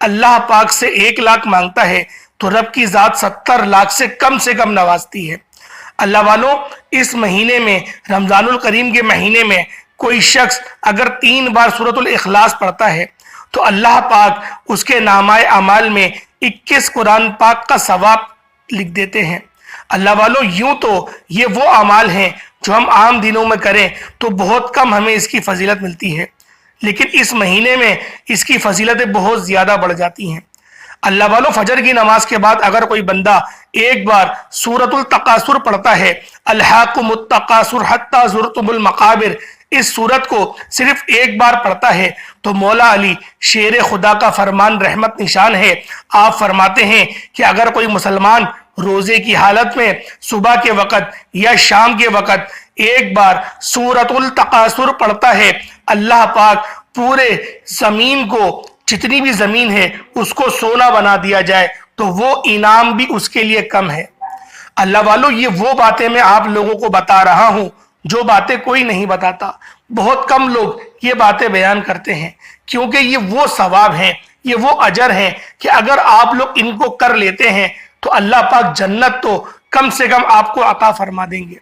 اللہ پاک سے 1 لاکھ مانگتا ہے تو رب کی ذات 70 لاکھ سے کم نوازتی ہے۔ اللہ والوں، اس مہینے میں، رمضان الکریم کے مہینے میں، کوئی شخص اگر 3 بار سورۃ الاخلاص پڑھتا ہے تو اللہ پاک اس کے نامہ اعمال میں 21 قرآن پاک کا ثواب لکھ دیتے ہیں۔ اللہ والوں، یوں تو یہ وہ اعمال ہیں جو ہم عام دنوں میں کریں تو بہت کم ہمیں اس کی فضیلت ملتی ہے، لیکن اس مہینے میں اس کی فضیلتیں بہت زیادہ بڑھ جاتی ہیں۔ اللہ والوں، فجر کی نماز کے بعد اگر کوئی بندہ 1 بار سورۃ التکاثر پڑھتا ہے، الہاکم التکاثر حتی زرتم المقابر، اس سورت کو صرف 1 بار پڑھتا ہے تو مولا علی شیر خدا کا فرمان رحمت نشان ہے، آپ فرماتے ہیں کہ اگر کوئی مسلمان روزے کی حالت میں صبح کے وقت یا شام کے وقت 1 بار سورۃ التکاثر پڑھتا ہے، اللہ پاک پورے زمین کو، جتنی بھی زمین ہے اس کو سونا بنا دیا جائے تو وہ انعام بھی اس کے لیے کم ہے۔ اللہ والوں، یہ وہ باتیں میں آپ لوگوں کو بتا رہا ہوں جو باتیں کوئی نہیں بتاتا، بہت کم لوگ یہ باتیں بیان کرتے ہیں، کیونکہ یہ وہ ثواب ہیں، یہ وہ اجر ہیں کہ اگر آپ لوگ ان کو کر لیتے ہیں تو اللہ پاک جنت تو کم سے کم آپ کو عطا فرما دیں گے۔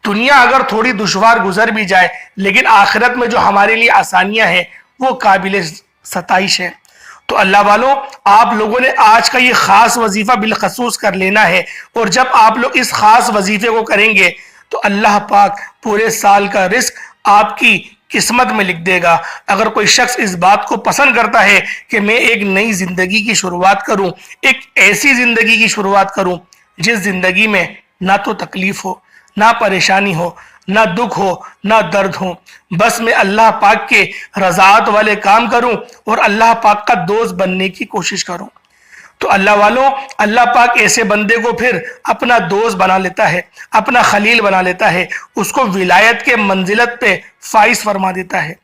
دنیا اگر تھوڑی دشوار گزر بھی جائے لیکن آخرت میں جو ہمارے لیے آسانیاں ہیں وہ قابل ستائش ہے۔ تو اللہ والوں، آپ لوگوں نے آج کا یہ خاص وظیفہ بالخصوص کر لینا ہے، اور جب آپ لوگ اس خاص وظیفے کو کریں گے تو اللہ پاک پورے سال کا رزق آپ کی قسمت میں لکھ دے گا۔ اگر کوئی شخص اس بات کو پسند کرتا ہے کہ میں ایک نئی زندگی کی شروعات کروں، ایک ایسی زندگی کی شروعات کروں جس زندگی میں نہ تو تکلیف ہو، نہ پریشانی ہو، نہ دکھ ہو، نہ درد ہو، بس میں اللہ پاک کے رضاعت والے کام کروں اور اللہ پاک کا دوست بننے کی کوشش کروں، تو اللہ والوں، اللہ پاک ایسے بندے کو پھر اپنا دوست بنا لیتا ہے، اپنا خلیل بنا لیتا ہے، اس کو ولایت کے منزلت پہ فائز فرما دیتا ہے۔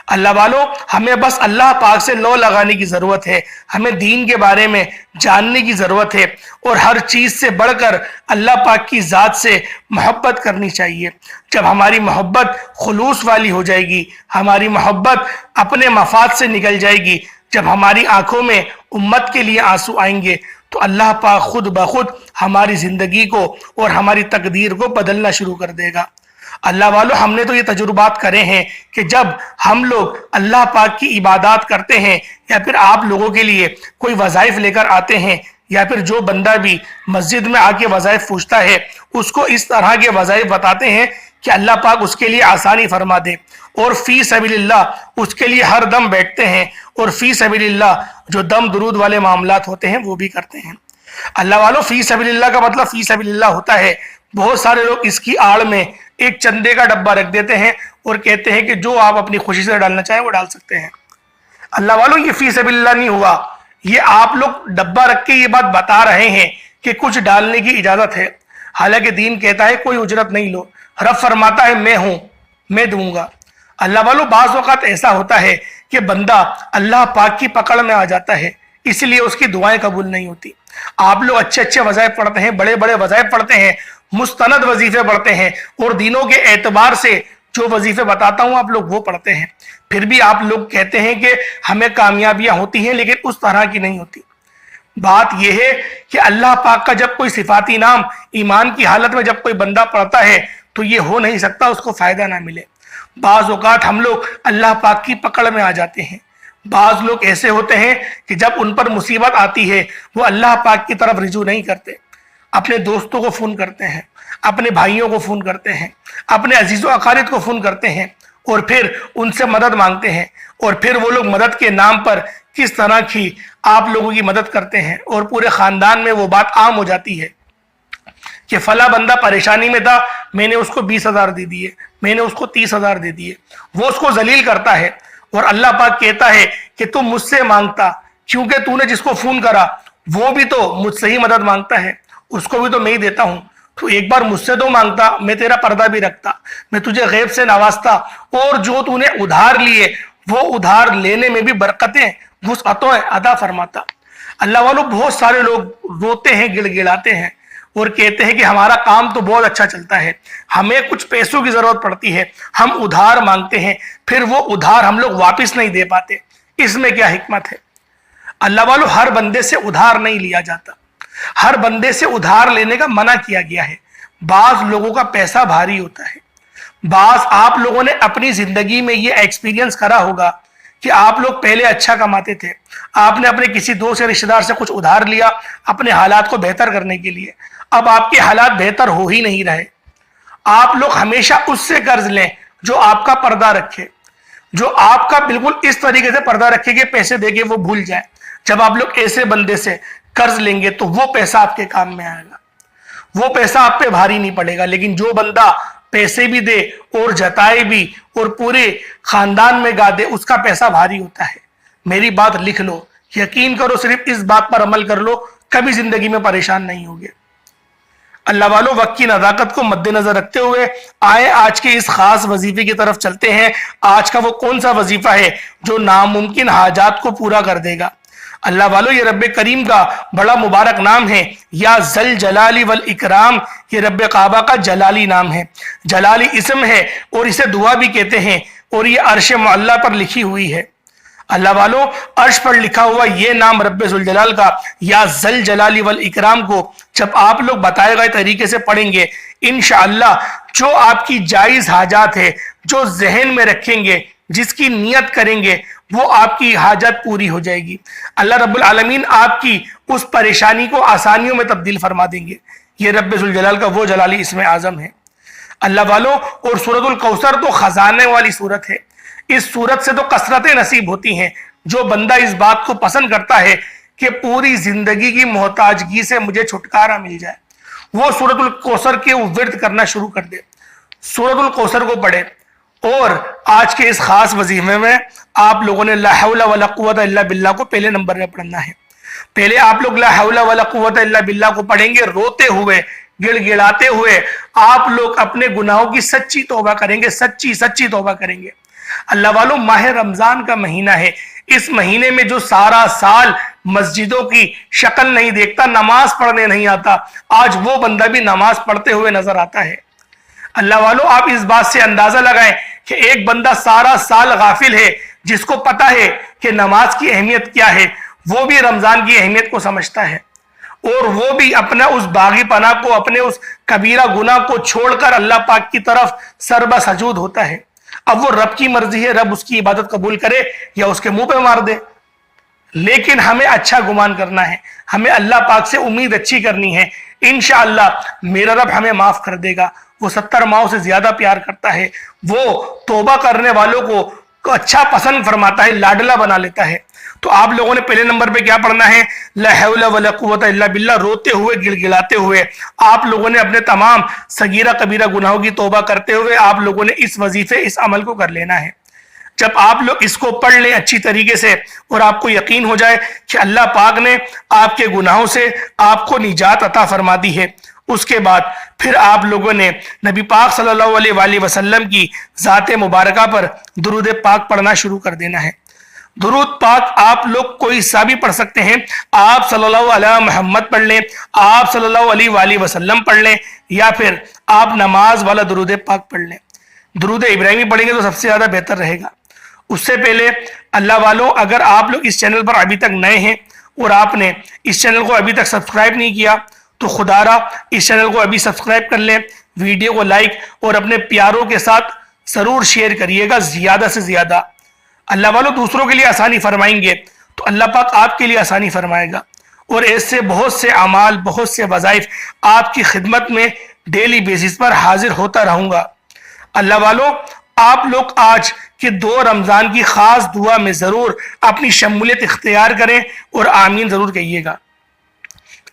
اللہ والوں، ہمیں بس اللہ پاک سے لو لگانے کی ضرورت ہے، ہمیں دین کے بارے میں جاننے کی ضرورت ہے، اور ہر چیز سے بڑھ کر اللہ پاک کی ذات سے محبت کرنی چاہیے۔ جب ہماری محبت خلوص والی ہو جائے گی، ہماری محبت اپنے مفاد سے نکل جائے گی، جب ہماری آنکھوں میں امت کے لیے آنسو آئیں گے تو اللہ پاک خود بخود ہماری زندگی کو اور ہماری تقدیر کو بدلنا شروع کر دے گا۔ اللہ والوں، ہم نے تو یہ تجربات کرے ہیں کہ جب ہم لوگ اللہ پاک کی عبادات کرتے ہیں یا پھر آپ لوگوں کے لیے کوئی وظائف لے کر آتے ہیں، یا پھر جو بندہ بھی مسجد میں آ کے وظائف پوچھتا ہے اس کو اس طرح کے وظائف بتاتے ہیں کہ اللہ پاک اس کے لیے آسانی فرما دے، اور فی سبیل اللہ اس کے لیے ہر دم بیٹھتے ہیں، اور فی سبیل اللہ جو دم درود والے معاملات ہوتے ہیں وہ بھی کرتے ہیں۔ اللہ والوں، فی سبیل اللہ کا مطلب فی سبیل اللہ ہوتا ہے، بہت سارے لوگ اس کی آڑ میں ایک چندے کا ڈبہ رکھ دیتے ہیں اور کہتے ہیں کہ جو آپ اپنی خوشی سے ڈالنا چاہیں وہ ڈال سکتے ہیں۔ اللہ والوں، یہ فی سبیل اللہ نہیں ہوا، یہ آپ لوگ ڈبہ رکھ کے یہ بات بتا رہے ہیں کہ کچھ ڈالنے کی اجازت ہے، حالانکہ دین کہتا ہے کوئی اجرت نہیں لو، رب فرماتا ہے میں ہوں، میں دوں گا۔ اللہ والوں، بعض اوقات ایسا ہوتا ہے کہ بندہ اللہ پاک کی پکڑ میں آ جاتا ہے، اس لیے اس کی دعائیں قبول نہیں ہوتی۔ آپ لوگ اچھے اچھے وظائف پڑھتے ہیں، بڑے بڑے وظائف پڑھتے ہیں، مستند وظیفے پڑھتے ہیں، اور دینوں کے اعتبار سے جو وظیفے بتاتا ہوں آپ لوگ وہ پڑھتے ہیں، پھر بھی آپ لوگ کہتے ہیں کہ ہمیں کامیابیاں ہوتی ہیں لیکن اس طرح کی نہیں ہوتی۔ بات یہ ہے کہ اللہ پاک کا جب کوئی صفاتی نام ایمان کی حالت میں جب کوئی بندہ پڑھتا ہے تو یہ ہو نہیں سکتا اس کو فائدہ نہ ملے۔ بعض اوقات ہم لوگ اللہ پاک کی پکڑ میں آ جاتے ہیں، بعض لوگ ایسے ہوتے ہیں کہ جب ان پر مصیبت آتی ہے وہ اللہ پاک کی طرف رجوع نہیں کرتے، اپنے دوستوں کو فون کرتے ہیں، اپنے بھائیوں کو فون کرتے ہیں، اپنے عزیز و اقارب کو فون کرتے ہیں، اور پھر ان سے مدد مانگتے ہیں، اور پھر وہ لوگ مدد کے نام پر کس طرح کی آپ لوگوں کی مدد کرتے ہیں، اور پورے خاندان میں وہ بات عام ہو جاتی ہے کہ فلاں بندہ پریشانی میں تھا، میں نے اس کو 20,000 دے دیے، میں نے اس کو 30,000 دے دیے، وہ اس کو ذلیل کرتا ہے، اور اللہ پاک کہتا ہے کہ تم مجھ سے مانگتا، کیونکہ تو نے جس کو فون کرا وہ بھی تو مجھ سے ہی مدد مانگتا ہے، اس کو بھی تو میں ہی دیتا ہوں، تو ایک بار مجھ سے تو مانگتا، میں تیرا پردہ بھی رکھتا، میں تجھے غیب سے نوازتا، اور جو تو نے ادھار لیے وہ ادھار لینے میں بھی برکتیں، وسعتیں عطا فرماتا۔ اللہ والوں، بہت سارے لوگ روتے ہیں، گڑ گڑاتے ہیں اور کہتے ہیں کہ ہمارا کام تو بہت اچھا چلتا ہے، ہمیں کچھ پیسوں کی ضرورت پڑتی ہے، ہم ادھار مانگتے ہیں، پھر وہ ادھار ہم لوگ واپس نہیں دے پاتے، اس میں کیا حکمت ہے؟ اللہ والو ہر بندے سے ادھار نہیں لیا جاتا، ہر بندے سے ادھار لینے کا منع کیا گیا ہے۔ بعض لوگوں کا پیسہ بھاری ہوتا ہے، بعض آپ لوگوں نے اپنی زندگی میں یہ ایکسپیرینس کرا ہوگا کہ آپ لوگ پہلے اچھا کماتے تھے، آپ نے اپنے کسی دوست یا رشتہ دار سے کچھ ادھار لیا اپنے حالات کو بہتر کرنے کے لیے، اب آپ کے حالات بہتر ہو ہی نہیں رہے۔ آپ لوگ ہمیشہ اس سے قرض لیں جو آپ کا پردہ رکھے، جو آپ کا بالکل اس طریقے سے پردہ رکھے کہ پیسے دے کے وہ بھول جائے۔ جب آپ لوگ ایسے بندے سے قرض لیں گے تو وہ پیسہ آپ کے کام میں آئے گا، وہ پیسہ آپ پہ بھاری نہیں پڑے گا۔ لیکن جو بندہ پیسے بھی دے اور جتائے بھی اور پورے خاندان میں گا دے، اس کا پیسہ بھاری ہوتا ہے۔ میری بات لکھ لو، یقین کرو، صرف اس بات پر عمل کر لو، کبھی زندگی میں پریشان نہیں ہوگے۔ اللہ والوں، وقت کی نزاکت کو مد نظر رکھتے ہوئے آئے آج کے اس خاص وظیفے کی طرف چلتے ہیں۔ آج کا وہ کون سا وظیفہ ہے جو ناممکن حاجات کو پورا کر دے گا؟ اللہ والوں، یہ رب کریم کا بڑا مبارک نام ہے، یا ذل جلال والاکرام۔ یہ رب کعبہ کا جلالی نام ہے، جلالی اسم ہے، اور اسے دعا بھی کہتے ہیں، اور یہ عرش معلیٰ پر لکھی ہوئی ہے۔ اللہ والوں، عرش پر لکھا ہوا یہ نام رب ذوالجلال کا یا ذل جلال والاکرام کو جب آپ لوگ بتائے گئے طریقے سے پڑھیں گے، انشاءاللہ جو آپ کی جائز حاجات ہے، جو ذہن میں رکھیں گے، جس کی نیت کریں گے، وہ آپ کی حاجت پوری ہو جائے گی۔ اللہ رب العالمین آپ کی اس پریشانی کو آسانیوں میں تبدیل فرما دیں گے۔ یہ رب ذوالجلال کا وہ جلالی اسم اعظم ہے۔ اللہ والوں، اور سورۃ الکوثر تو خزانے والی سورت ہے، اس سورت سے تو کثرتیں نصیب ہوتی ہیں۔ جو بندہ اس بات کو پسند کرتا ہے کہ پوری زندگی کی محتاجگی سے مجھے چھٹکارا مل جائے، وہ سورۃ الکوثر کے ورد کرنا شروع کر دے، سورۃ الکوثر کو پڑھے۔ اور آج کے اس خاص وظیفے میں آپ لوگوں نے لا حول ولا قوت الا باللہ کو پہلے نمبر میں پڑھنا ہے۔ پہلے آپ لوگ لا حول ولا قوت الا باللہ کو پڑھیں گے، روتے ہوئے، گڑ گڑاتے ہوئے آپ لوگ اپنے گناہوں کی سچی توبہ کریں گے، سچی توبہ کریں گے۔ اللہ والوں، ماہ رمضان کا مہینہ ہے، اس مہینے میں جو سارا سال مسجدوں کی شکل نہیں دیکھتا، نماز پڑھنے نہیں آتا، آج وہ بندہ بھی نماز پڑھتے ہوئے نظر آتا ہے۔ اللہ والوں، آپ اس بات سے اندازہ لگائیں کہ ایک بندہ سارا سال غافل ہے، جس کو پتا ہے کہ نماز کی اہمیت کیا ہے، وہ بھی رمضان کی اہمیت کو سمجھتا ہے، اور وہ بھی اپنا اس باغی پناہ کو، اپنے اس کبیرہ گناہ کو چھوڑ کر اللہ پاک کی طرف سر بسجود ہوتا ہے۔ اب وہ رب کی مرضی ہے، رب اس کی عبادت قبول کرے یا اس کے منہ پہ مار دے، لیکن ہمیں اچھا گمان کرنا ہے، ہمیں اللہ پاک سے امید اچھی کرنی ہے۔ انشاءاللہ میرا رب ہمیں معاف کر دے گا، وہ 70 ماؤں سے زیادہ پیار کرتا ہے، وہ توبہ کرنے والوں کو اچھا پسند فرماتا ہے، لاڈلا بنا لیتا ہے۔ تو آپ لوگوں نے پہلے نمبر پہ کیا پڑھنا ہے؟ لا حول ولا قوت الا باللہ، روتے ہوئے، گڑ گڑاتے ہوئے آپ لوگوں نے اپنے تمام صغیرہ کبیرہ گناہوں کی توبہ کرتے ہوئے آپ لوگوں نے اس وظیفے، اس عمل کو کر لینا ہے۔ جب آپ لوگ اس کو پڑھ لیں اچھی طریقے سے اور آپ کو یقین ہو جائے کہ اللہ پاک نے آپ کے گناہوں سے آپ کو نجات عطا فرما دی ہے، اس کے بعد پھر آپ لوگوں نے نبی پاک صلی اللہ علیہ وآلہ وسلم کی ذات مبارکہ پر درود پاک پڑھنا شروع کر دینا ہے۔ درود پاک آپ لوگ کوئی سا بھی پڑھ سکتے ہیں، آپ صلی اللہ علیہ محمد پڑھ لیں، آپ صلی اللہ علیہ وآلہ وسلم پڑھ لیں، یا پھر آپ نماز والا درود پاک پڑھ لیں۔ درود ابراہیمی پڑھیں گے تو سب سے زیادہ بہتر رہے گا۔ اس سے پہلے اللہ والوں، اگر آپ لوگ اس چینل پر ابھی تک نئے ہیں اور آپ نے اس چینل کو ابھی تک سبسکرائب نہیں کیا تو خدا را اس چینل کو ابھی سبسکرائب کر لیں، ویڈیو کو لائک اور اپنے پیاروں کے ساتھ ضرور شیئر کریے گا، زیادہ سے زیادہ۔ اللہ والوں، دوسروں کے لیے آسانی فرمائیں گے تو اللہ پاک آپ کے لیے آسانی فرمائے گا، اور ایسے بہت سے اعمال، بہت سے وظائف آپ کی خدمت میں ڈیلی بیسس پر حاضر ہوتا رہوں گا۔ اللہ والوں، آپ لوگ آج کے 2 رمضان کی خاص دعا میں ضرور اپنی شمولیت اختیار کریں اور آمین ضرور کہیے گا۔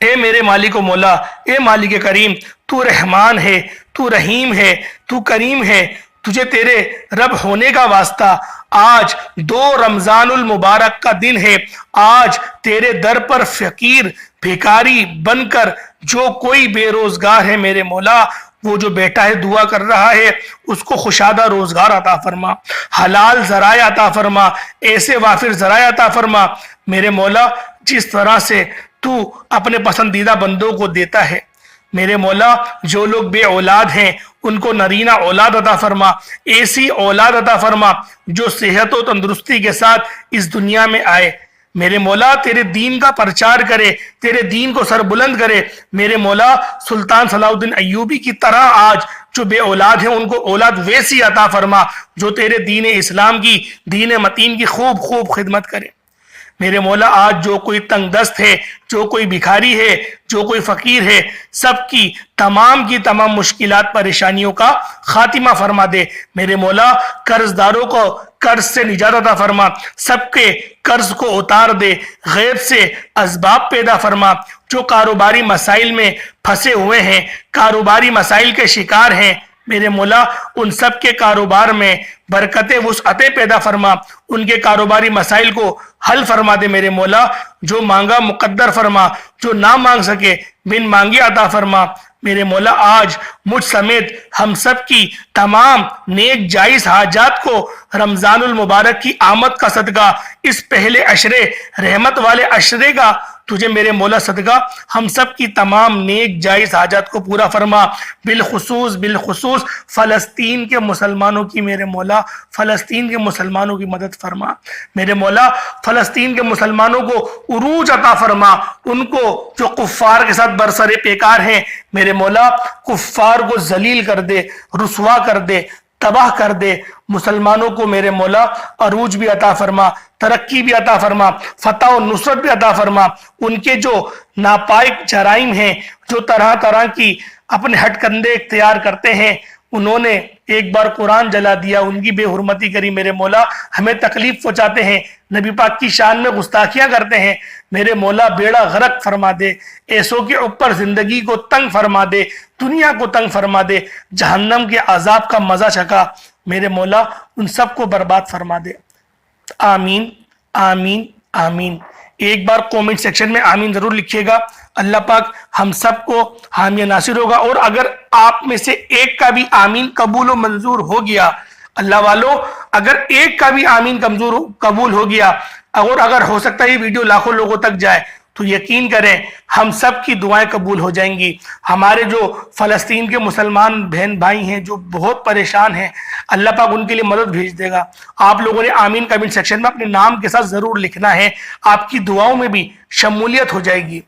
اے میرے مالک و مولا، اے مالک کریم، تو رحمان ہے، تو رحیم ہے، تو کریم ہے، تجھے تیرے رب ہونے کا واسطہ آج 2 رمضان المبارک کا دن ہے، آج تیرے در پر فقیر بھیکاری بن کر جو کوئی بے روزگار ہے میرے مولا، وہ جو بیٹا ہے دعا کر رہا ہے، اس کو خوشادہ روزگار عطا فرما، حلال ذرائع عطا فرما، ایسے وافر ذرائع عطا فرما میرے مولا جس طرح سے تو اپنے پسندیدہ بندوں کو دیتا ہے۔ میرے مولا، جو لوگ بے اولاد ہیں ان کو نرینہ اولاد عطا فرما، ایسی اولاد عطا فرما جو صحت و تندرستی کے ساتھ اس دنیا میں آئے۔ میرے مولا تیرے دین کا پرچار کرے، تیرے دین کو سر بلند کرے۔ میرے مولا سلطان صلاح الدین ایوبی کی طرح آج جو بے اولاد ہیں ان کو اولاد ویسی عطا فرما جو تیرے دین اسلام کی، دین متین کی خوب خوب خدمت کرے۔ میرے مولا آج جو کوئی تنگ دست ہے، جو کوئی بھکاری ہے، جو کوئی فقیر ہے، سب کی تمام مشکلات پریشانیوں کا خاتمہ فرما دے۔ میرے مولا قرض داروں کو قرض سے نجات عطا فرما، سب کے قرض کو اتار دے، غیب سے اسباب پیدا فرما۔ جو کاروباری مسائل میں پھنسے ہوئے ہیں، کاروباری مسائل کے شکار ہیں، میرے مولا ان سب کے کاروبار میں برکت وسعتیں پیدا فرما، ان کے کاروباری مسائل کو حل فرما دے۔ میرے مولا جو مانگا مقدر فرما، جو نہ مانگ سکے بن مانگے عطا فرما۔ میرے مولا آج مجھ سمیت ہم سب کی تمام نیک جائز حاجات کو رمضان المبارک کی آمد کا صدقہ، اس پہلے عشرے رحمت والے عشرے کا تجھے میرے مولا صدقہ ہم سب کی تمام نیک جائز حاجات کو پورا فرما۔ بالخصوص فلسطین کے مسلمانوں کی میرے مولا، فلسطین کے مسلمانوں کی مدد فرما۔ میرے مولا فلسطین کے مسلمانوں کو عروج عطا فرما، ان کو جو کفار کے ساتھ برسر پیکار ہیں، میرے مولا کفار کو ذلیل کر دے، رسوا کر دے، تباہ کر دے۔ مسلمانوں کو میرے مولا عروج بھی عطا فرما، ترقی بھی عطا فرما، فتح و نصرت بھی عطا فرما۔ ان کے جو ناپائق جرائم ہیں، جو طرح طرح کی اپنے ہٹ کندے اختیار کرتے ہیں، انہوں نے ایک بار قرآن جلا دیا، ان کی بے حرمتی کری، میرے مولا ہمیں تکلیف پہنچاتے ہیں، نبی پاک کی شان میں گستاخیاں کرتے ہیں، میرے مولا بیڑا غرق فرما دے، ایسوں کے اوپر زندگی کو تنگ فرما دے، دنیا کو تنگ فرما دے، جہنم کے عذاب کا مزہ چکا، میرے مولا ان سب کو برباد فرما دے۔ آمین آمین آمین۔ ایک بار کومنٹ سیکشن میں آمین ضرور لکھیے گا، اللہ پاک ہم سب کو حامی ناصر ہوگا۔ اور اگر آپ میں سے ایک کا بھی آمین قبول و منظور ہو گیا، اللہ والو اگر ایک کا بھی آمین قبول ہو گیا، اور اگر ہو سکتا ہے یہ ویڈیو لاکھوں لوگوں تک جائے، تو یقین کریں ہم سب کی دعائیں قبول ہو جائیں گی۔ ہمارے جو فلسطین کے مسلمان بہن بھائی ہیں جو بہت پریشان ہیں، اللہ پاک ان کے لیے مدد بھیج دے گا۔ آپ لوگوں نے آمین کمنٹ سیکشن میں اپنے نام کے ساتھ ضرور لکھنا ہے، آپ کی دعاؤں میں بھی شمولیت ہو جائے گی۔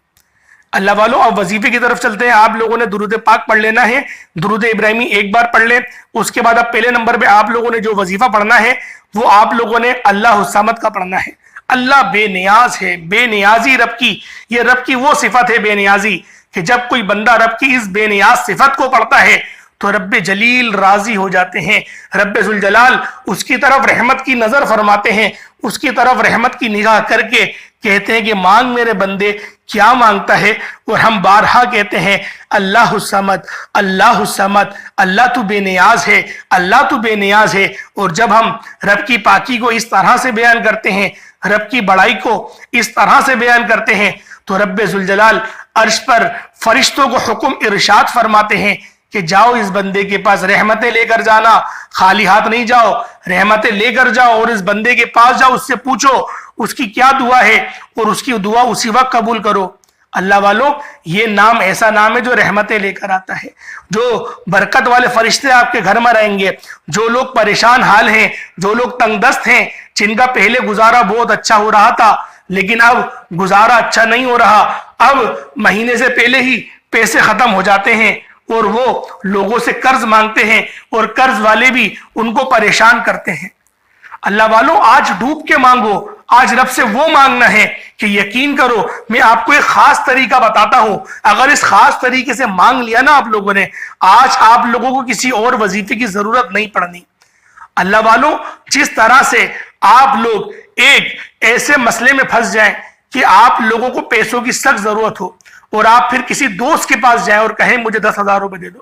اللہ والوں اب وظیفے کی طرف چلتے ہیں۔ آپ لوگوں نے درود پاک پڑھ لینا ہے، درود ابراہیمی ایک بار پڑھ لیں۔ اس کے بعد اب پہلے نمبر پہ آپ لوگوں نے جو وظیفہ پڑھنا ہے وہ آپ لوگوں نے اللہ الصمد کا پڑھنا ہے۔ اللہ بے نیاز ہے، بے نیازی رب کی، یہ رب کی وہ صفت ہے بے نیازی، کہ جب کوئی بندہ رب کی اس بے نیاز صفت کو پڑھتا ہے تو رب جلیل راضی ہو جاتے ہیں، رب ذوالجلال اس کی طرف رحمت کی نظر فرماتے ہیں، اس کی طرف رحمت کی نگاہ کر کے کہتے ہیں کہ مانگ میرے بندے کیا مانگتا ہے، اور ہم بارہا کہتے ہیں اللہ الصمد، اللہ الصمد، اللہ تو بے نیاز ہے، اللہ تو بے نیاز ہے۔ اور جب ہم رب کی پاکی کو اس طرح سے بیان کرتے ہیں، رب کی بڑائی کو اس طرح سے بیان کرتے ہیں، تو رب ذوالجلال عرش پر فرشتوں کو حکم ارشاد فرماتے ہیں کہ جاؤ اس بندے کے پاس رحمتیں لے کر جانا، خالی ہاتھ نہیں جاؤ، رحمتیں لے کر جاؤ، اور اس بندے کے پاس جاؤ، اس سے پوچھو اس کی کیا دعا ہے، اور اس کی دعا اسی وقت قبول کرو۔ اللہ والوں یہ نام ایسا نام ہے جو رحمتیں لے کر آتا ہے، جو برکت والے فرشتے آپ کے گھر میں رہیں گے۔ جو لوگ پریشان حال ہیں، جو لوگ تنگ دست ہیں، جن کا پہلے گزارا بہت اچھا ہو رہا تھا لیکن اب گزارا اچھا نہیں ہو رہا، اب مہینے سے پہلے ہی پیسے ختم ہو جاتے ہیں، اور وہ لوگوں سے قرض مانگتے ہیں، اور قرض والے بھی ان کو پریشان کرتے ہیں۔ اللہ والوں آج ڈوب کے مانگو، آج رب سے وہ مانگنا ہے کہ یقین کرو میں آپ کو ایک خاص طریقہ بتاتا ہوں، اگر اس خاص طریقے سے مانگ لیا نا آپ لوگوں نے، آج آپ لوگوں کو کسی اور وظیفے کی ضرورت نہیں پڑنی۔ اللہ والوں جس طرح سے آپ لوگ ایک ایسے مسئلے میں پھنس جائیں کہ آپ لوگوں کو پیسوں کی سخت ضرورت ہو، اور آپ پھر کسی دوست کے پاس جائیں اور کہیں مجھے 10,000 روپے دے دو،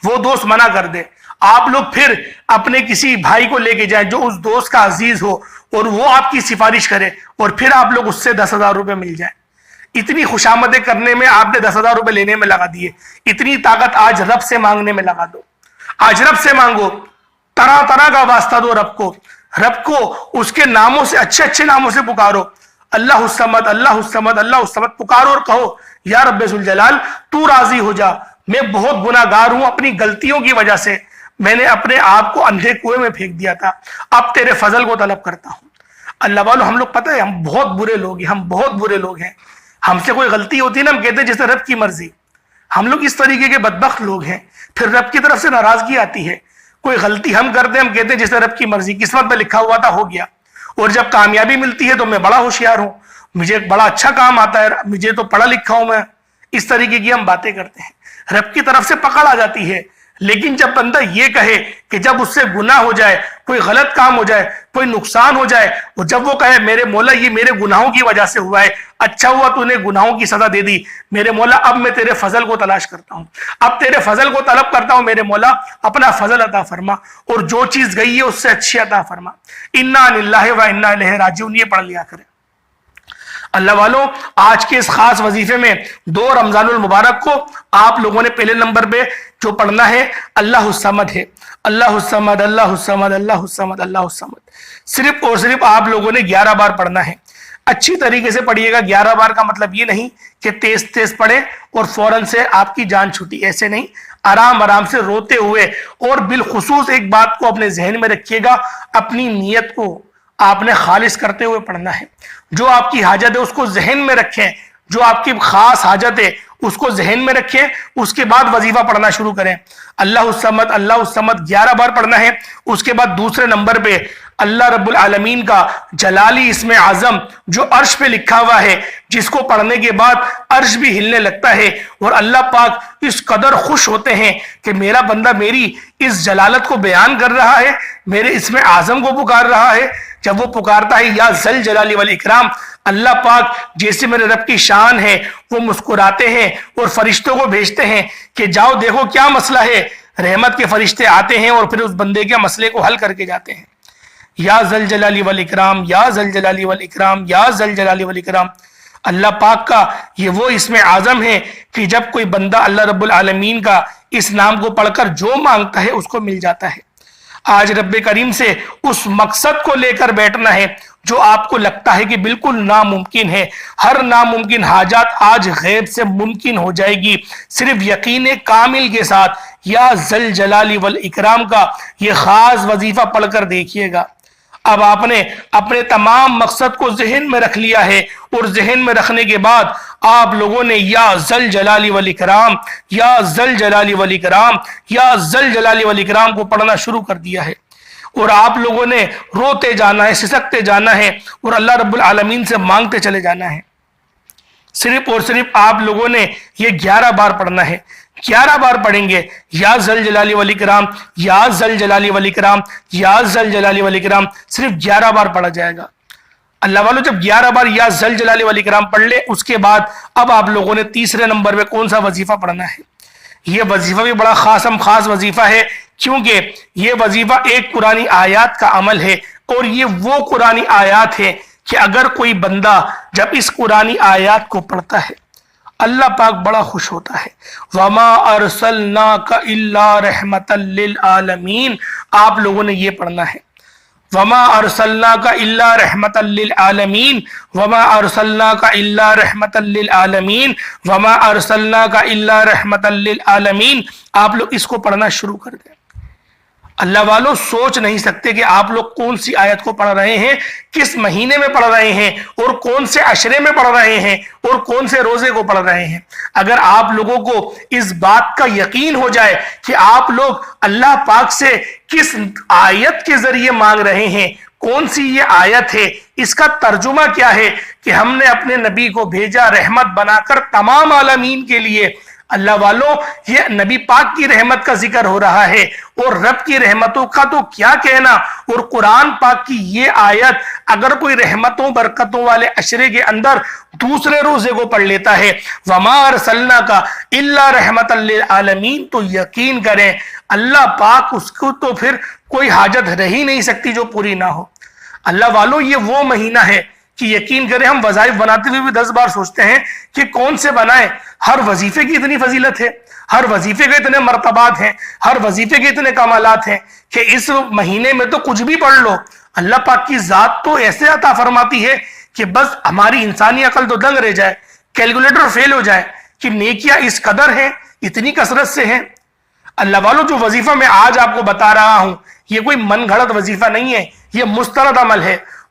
وہ دوست منع کر دے، آپ لوگ پھر اپنے کسی بھائی کو لے کے جائیں جو اس دوست کا عزیز ہو، اور وہ آپ کی سفارش کرے، اور پھر آپ لوگ اس سے 10,000 روپے مل جائیں۔ اتنی خوشامدیں کرنے میں آپ نے 10,000 روپے لینے میں لگا دیے، اتنی طاقت آج رب سے مانگنے میں لگا دو۔ آج رب سے مانگو، طرح طرح کا واسطہ دو رب کو، رب کو اس کے ناموں سے، اچھے اچھے ناموں سے پکارو، اللہ الصمد، اللہ الصمد، اللہ الصمد پکارو، اور کہو یا رب ذوالجلال تو راضی ہو جا، میں بہت گناہ گار ہوں، اپنی غلطیوں کی وجہ سے میں نے اپنے آپ کو اندھے کنویں میں پھینک دیا تھا، اب تیرے فضل کو طلب کرتا ہوں، اللہ والوں ہم لوگ پتہ ہے ہم بہت برے لوگ ہیں، ہم بہت برے لوگ ہیں. ہم سے کوئی غلطی ہوتی ہے نا ہم کہتے ہیں جیسے رب کی مرضی. ہم لوگ اس طریقے کے بدبخت لوگ ہیں. پھر رب کی طرف سے ناراضگی آتی ہے. کوئی غلطی ہم کرتے ہیں ہم کہتے ہیں جیسے رب کی مرضی، قسمت میں لکھا ہوا تھا ہو گیا. اور جب کامیابی ملتی ہے تو میں بڑا ہوشیار ہوں، مجھے ایک بڑا اچھا کام آتا ہے، مجھے تو پڑھا لکھا ہوں میں. اس طریقے کی ہم باتیں کرتے ہیں. رب کی طرف سے پکڑ آ جاتی ہے. لیکن جب بندہ یہ کہے کہ جب اس سے گناہ ہو جائے، کوئی غلط کام ہو جائے، کوئی نقصان ہو جائے، اور جب وہ کہے میرے مولا یہ میرے گناہوں کی وجہ سے ہوا ہے، اچھا ہوا تو نے گناہوں کی سزا دے دی، میرے مولا اب میں تیرے فضل کو تلاش کرتا ہوں، اب تیرے فضل کو طلب کرتا ہوں، میرے مولا اپنا فضل عطا فرما، اور جو چیز گئی ہے اس سے اچھی عطا فرما. انا للہ و انا الیہ راجعون، یہ پڑھ لیا کریں. اللہ والوں آج کے اس خاص وظیفے میں 2 رمضان المبارک کو آپ لوگوں نے پہلے نمبر پہ جو پڑھنا ہے اللہ الصمد ہے. اللہ الصمد اللہ الصمد اللہ الصمد اللہ الصمد. صرف اور صرف آپ لوگوں نے 11 بار پڑھنا ہے. اچھی طریقے سے پڑھیے گا. 11 بار کا مطلب یہ نہیں کہ تیز تیز پڑھے اور فوراً سے آپ کی جان چھوٹی، ایسے نہیں. آرام آرام سے روتے ہوئے. اور بالخصوص ایک بات کو اپنے ذہن میں رکھیے گا، اپنی نیت کو آپ نے خالص کرتے ہوئے پڑھنا ہے. جو آپ کی حاجت ہے اس کو ذہن میں رکھیں، جو آپ کی خاص حاجت ہے اس کو ذہن میں رکھیں، اس کے بعد وظیفہ پڑھنا شروع کریں. اللہ الصمد اللہ الصمد 11 بار پڑھنا ہے. اس کے بعد دوسرے نمبر پہ اللہ رب العالمین کا جلالی اسم اعظم جو عرش پہ لکھا ہوا ہے، جس کو پڑھنے کے بعد عرش بھی ہلنے لگتا ہے، اور اللہ پاک اس قدر خوش ہوتے ہیں کہ میرا بندہ میری اس جلالت کو بیان کر رہا ہے، میرے اسم اعظم کو پکار رہا ہے. جب وہ پکارتا ہے یا ذل جلالی والاکرام، اللہ پاک جیسے میرے رب کی شان ہے وہ مسکراتے ہیں اور فرشتوں کو بھیجتے ہیں کہ جاؤ دیکھو کیا مسئلہ ہے. رحمت کے فرشتے آتے ہیں اور پھر اس بندے کے مسئلے کو حل کر کے جاتے ہیں. یا ذل جلالی والاکرام یا ذل جلالی والاکرام یا ذل جلالی والاکرام. اللہ پاک کا یہ وہ اسم اعظم ہے کہ جب کوئی بندہ اللہ رب العالمین کا اس نام کو پڑھ کر جو مانگتا ہے اس کو مل جاتا ہے. آج رب کریم سے اس مقصد کو لے کر بیٹھنا ہے جو آپ کو لگتا ہے کہ بالکل ناممکن ہے. ہر ناممکن حاجات آج غیب سے ممکن ہو جائے گی صرف یقین کامل کے ساتھ. یا ذل جلالی والاکرام کا یہ خاص وظیفہ پڑھ کر دیکھیے گا. اب آپ نے اپنے تمام مقصد کو ذہن میں رکھ لیا ہے، اور ذہن میں رکھنے کے بعد آپ لوگوں نے یا ذل جلالی والاکرام یا ذل جلالی والاکرام یا ذل جلالی والاکرام کو پڑھنا شروع کر دیا ہے. اور آپ لوگوں نے روتے جانا ہے، سسکتے جانا ہے، اور اللہ رب العالمین سے مانگتے چلے جانا ہے. صرف اور صرف آپ لوگوں نے یہ 11 بار پڑھنا ہے. 11 بار پڑھیں گے یا ذل جلالی والاکرام یا ذل جلالی والاکرام یا ذل جلالی والاکرام. صرف 11 بار پڑھا جائے گا. اللہ والوں جب 11 بار یا ذل جلالی والاکرام پڑھ لے، اس کے بعد اب آپ لوگوں نے تیسرے نمبر پہ کون سا وظیفہ پڑھنا ہے. یہ وظیفہ بھی بڑا خاص وظیفہ ہے، کیونکہ یہ وظیفہ ایک قرآنی آیات کا عمل ہے. اور یہ وہ قرآنی آیات ہے کہ اگر کوئی بندہ جب اس قرآنی آیات کو پڑھتا ہے اللہ پاک بڑا خوش ہوتا ہے. وما ارسلناک الا رحمتا للعالمین. آپ لوگوں نے یہ پڑھنا ہے وما ارسلناک الا رحمتا للعالمین وما ارسلناک الا رحمتا للعالمین وما ارسلناک الا رحمتا للعالمین. آپ لوگ اس کو پڑھنا شروع کر دیں. اللہ والوں سوچ نہیں سکتے کہ آپ لوگ کون سی آیت کو پڑھ رہے ہیں، کس مہینے میں پڑھ رہے ہیں، اور کون سے عشرے میں پڑھ رہے ہیں، اور کون سے روزے کو پڑھ رہے ہیں. اگر آپ لوگوں کو اس بات کا یقین ہو جائے کہ آپ لوگ اللہ پاک سے کس آیت کے ذریعے مانگ رہے ہیں، کون سی یہ آیت ہے، اس کا ترجمہ کیا ہے کہ ہم نے اپنے نبی کو بھیجا رحمت بنا کر تمام عالمین کے لیے. اللہ والوں یہ نبی پاک کی رحمت کا ذکر ہو رہا ہے، اور رب کی رحمتوں کا تو کیا کہنا. اور قرآن پاک کی یہ آیت اگر کوئی رحمتوں برکتوں والے عشرے کے اندر دوسرے روزے کو پڑھ لیتا ہے وما ارسلناک الا رحمتا للعالمین، تو یقین کریں اللہ پاک اس کو تو پھر کوئی حاجت رہ ہی نہیں سکتی جو پوری نہ ہو. اللہ والوں یہ وہ مہینہ ہے کہ یقین کریں ہم وظائف بناتے ہوئے بھی 10 بار سوچتے ہیں کہ کون سے بنائیں. ہر وظیفے کی اتنی فضیلت ہے، ہر وظیفے کے اتنے مرتبات ہیں، ہر وظیفے کے اتنے کمالات ہیں کہ اس مہینے میں تو کچھ بھی پڑھ لو. اللہ پاک کی ذات تو ایسے عطا فرماتی ہے کہ بس ہماری انسانی عقل تو دنگ رہ جائے، کیلکولیٹر فیل ہو جائے کہ نیکیاں اس قدر ہیں، اتنی کثرت سے ہیں. اللہ والوں جو وظیفہ میں آج آپ کو بتا رہا ہوں یہ کوئی من گھڑت وظیفہ نہیں ہے، یہ مستند عمل ہے.